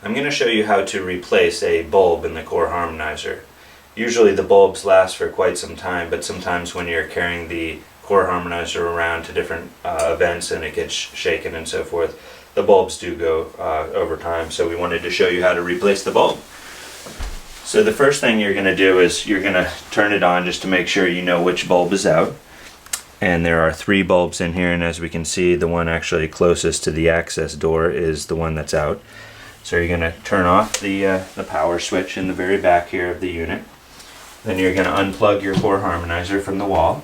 I'm going to show you how to replace a bulb in the Core Harmonizer. Usually the bulbs last for quite some time, but sometimes when you're carrying the Core Harmonizer around to different events and it gets shaken and so forth, the bulbs do go over time, so we wanted to show you how to replace the bulb. So the first thing you're going to do is you're going to turn it on just to make sure you know which bulb is out. And there are 3 bulbs in here, and as we can see, the one actually closest to the access door is the one that's out. So you're going to turn off the power switch in the very back here of the unit. Then you're going to unplug your Core Harmonizer from the wall.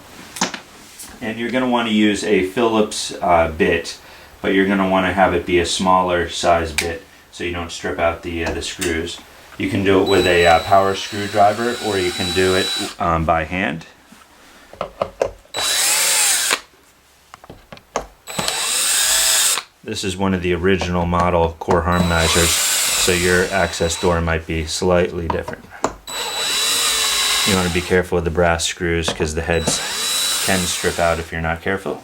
And you're going to want to use a Phillips bit, but you're going to want to have it be a smaller size bit so you don't strip out the screws. You can do it with a power screwdriver, or you can do it by hand. This is one of the original model Core Harmonizers, so your access door might be slightly different. You want to be careful with the brass screws because the heads can strip out if you're not careful.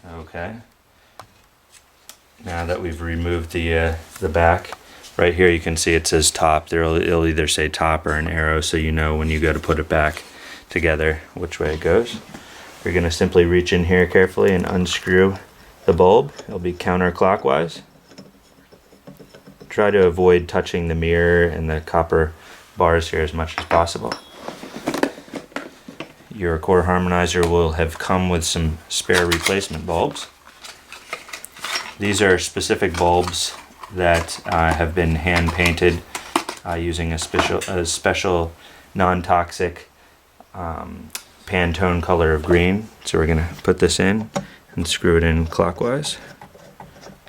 Okay. Now that we've removed the back, right here you can see it says top. It'll either say top or an arrow, so you know when you go to put it back together which way it goes. You're going to simply reach in here carefully and unscrew the bulb. It'll be counterclockwise. Try to avoid touching the mirror and the copper bars here as much as possible. Your Core Harmonizer will have come with some spare replacement bulbs. These are specific bulbs that have been hand painted using a special non-toxic Pantone color of green. So we're going to put this in and screw it in clockwise.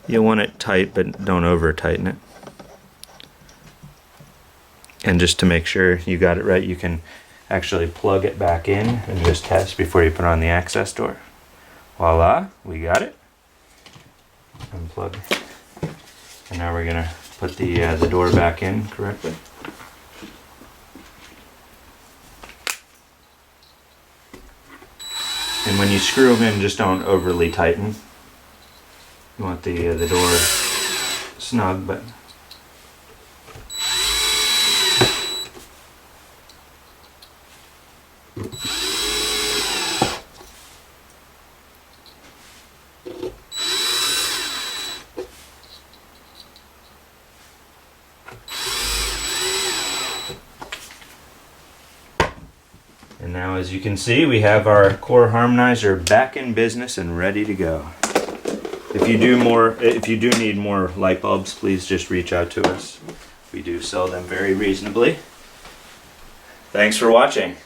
You'll want it tight, but don't over tighten it. And just to make sure you got it right, you can actually plug it back in and just test before you put on the access door. Voila, we got it. Unplug. And now we're going to put the door back in correctly. And when you screw them in, just don't overly tighten. You want the door snug, but and now, as you can see, we have our Core Harmonizer back in business and ready to go. If you do need more light bulbs, please just reach out to us. We do sell them very reasonably. Thanks for watching.